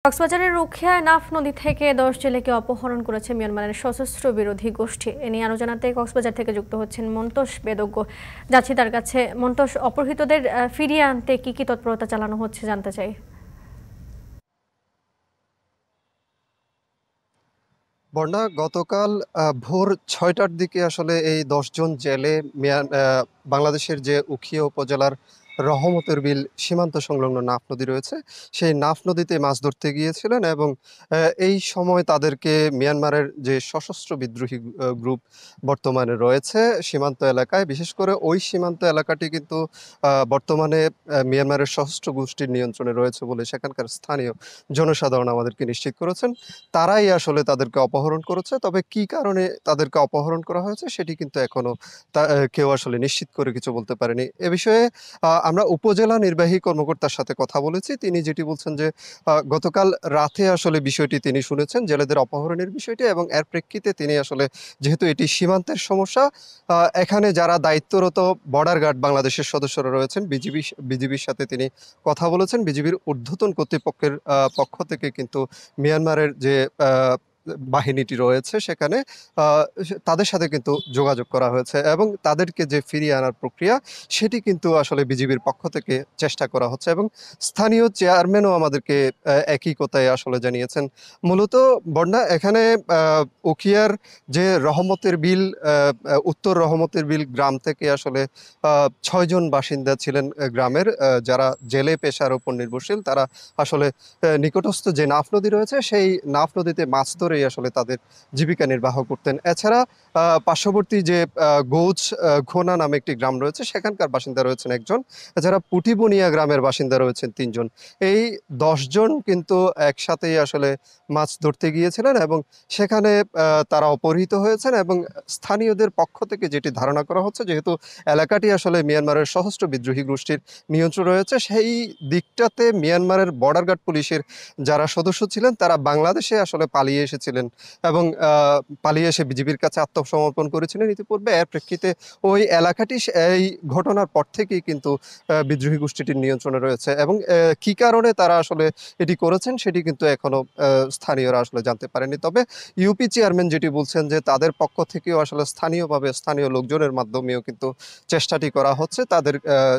কক্সবাজারের রুখিয়ায় নাফ নদী থেকে ১০ জেলেকে অপহরণ করেছে মিয়ানমারের সশস্ত্র বিরোধী গোষ্ঠী। এ নিয়ে আরও জানাতে কক্সবাজার থেকে যুক্ত হচ্ছেন মন্তোষ বেদজ্ঞ। যাচ্ছি তার কাছে। মন্তোষ, অপহৃতদের ফিরিয়ে আনতে কি কি তৎপরতা চালানো হচ্ছে জানতে চাই। বর্ণা, গতকাল ভোর ৬টার দিকে আসলে এই ১০ জন জেলে বাংলাদেশের যে উখিয়া উপজেলার রহমতের বিল সীমান্ত সংলগ্ন নাফ নদী রয়েছে, সেই নাফ নদীতে মাছ ধরতে গিয়েছিলেন এবং এই সময় তাদেরকে মিয়ানমারের যে সশস্ত্র বিদ্রোহী গ্রুপ বর্তমানে রয়েছে সীমান্ত এলাকায়, বিশেষ করে ওই সীমান্ত এলাকাটি কিন্তু বর্তমানে মিয়ানমারের সশস্ত্র গোষ্ঠীর নিয়ন্ত্রণে রয়েছে বলে সেখানকার স্থানীয় জনসাধারণ আমাদেরকে নিশ্চিত করেছেন। তারাই আসলে তাদেরকে অপহরণ করেছে। তবে কি কারণে তাদেরকে অপহরণ করা হয়েছে সেটি কিন্তু এখনো কেউ আসলে নিশ্চিত করে কিছু বলতে পারেনি। এ বিষয়ে আমরা উপজেলা নির্বাহী কর্মকর্তার সাথে কথা বলেছি। তিনি যেটি বলছেন যে গতকাল রাতে আসলে বিষয়টি তিনি শুনেছেন, জেলেদের অপহরণের বিষয়টি, এবং এর প্রেক্ষিতে তিনি আসলে, যেহেতু এটি সীমান্তের সমস্যা, এখানে যারা দায়িত্বরত বর্ডার গার্ড বাংলাদেশের সদস্যরা রয়েছেন, বিজিবির সাথে তিনি কথা বলেছেন। বিজিবির ঊর্ধ্বতন কর্তৃপক্ষের পক্ষ থেকে কিন্তু মিয়ানমারের যে বাহিনীটি রয়েছে সেখানে তাদের সাথে কিন্তু যোগাযোগ করা হয়েছে এবং তাদেরকে যে ফিরিয়ে আনার প্রক্রিয়া সেটি কিন্তু আসলে বিজিবির পক্ষ থেকে চেষ্টা করা হচ্ছে এবং স্থানীয় চেয়ারম্যানও আমাদেরকে একই কথাই আসলে জানিয়েছেন। মূলত বন্যা এখানে উখিয়ার যে রহমতের বিল, উত্তর রহমতের বিল গ্রাম থেকে আসলে ৬ জন বাসিন্দা ছিলেন গ্রামের, যারা জেলে পেশার উপর নির্ভরশীল। তারা আসলে নিকটস্থ যে নাফ নদী রয়েছে সেই নাফ নদীতে মাছ ধরেই আসলে তাদের জীবিকা নির্বাহ করতেন। এছাড়া পার্শ্ববর্তী যে গৌচ ঘোনা নামে একটি গ্রাম রয়েছে সেখানকার বাসিন্দা রয়েছেন একজন। এছাড়া পুটিবনিয়া গ্রামের বাসিন্দা রয়েছেন ৩ জন। এই ১০ জন কিন্তু একসাথেই আসলে মাছ ধরতে গিয়েছিলেন এবং সেখানে তারা অপহৃত হয়েছেন এবং স্থানীয়দের পক্ষ থেকে যেটি ধারণা করা হচ্ছে, যেহেতু এলাকাটি আসলে মিয়ানমারের সশস্ত্র বিদ্রোহী গোষ্ঠীর নিয়ন্ত্রণ রয়েছে, সেই দিকটাতে মিয়ানমারের বর্ডার গার্ড পুলিশের যারা সদস্য ছিলেন তারা বাংলাদেশে আসলে পালিয়ে এসেছিলেন এবং পালিয়ে এসে বিজিবির কাছে আত্মসমর্পণ করেছিলেন ইতিপূর্বে। এর প্রেক্ষিতে ওই এলাকাটি এই ঘটনার পর থেকেই কিন্তু বিদ্রোহী গোষ্ঠীটির নিয়ন্ত্রণে রয়েছে এবং কি কারণে তারা আসলে এটি করেছেন সেটি কিন্তু এখনো স্থানীয়রা আসলে জানতে পারেনি। তবে ইউপি চেয়ারম্যান যেটি বলছেন যে তাদের পক্ষ থেকেও আসলে স্থানীয়ভাবে স্থানীয় লোকজনের মাধ্যমেও কিন্তু চেষ্টাটি করা হচ্ছে তাদের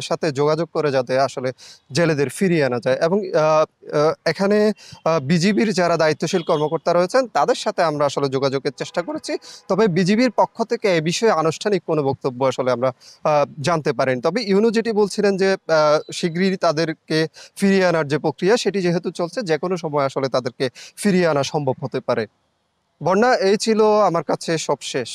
সাথে যোগাযোগ করে যাতে আসলে জেলেদের ফিরিয়ে আনা যায় এবং এখানে বিজিবির যারা দায়িত্বশীল কর্মকর্তা রয়েছেন তাদের সাথে আমরা আসলে যোগাযোগের চেষ্টা করেছি। তবে বিজিবির পক্ষ থেকে এ বিষয়ে আনুষ্ঠানিক কোনো বক্তব্য আসলে আমরা জানতে পারিনি। তবে ইউনূস যেটি বলছিলেন যে শিগগিরই তাদেরকে ফিরিয়ে আনার যে প্রক্রিয়া সেটি যেহেতু চলছে, যে কোনো সময় আসলে তাদেরকে ফিরিয়ে আনা সম্ভব হতে পারে। বন্যা, এই ছিল আমার কাছে সবশেষ।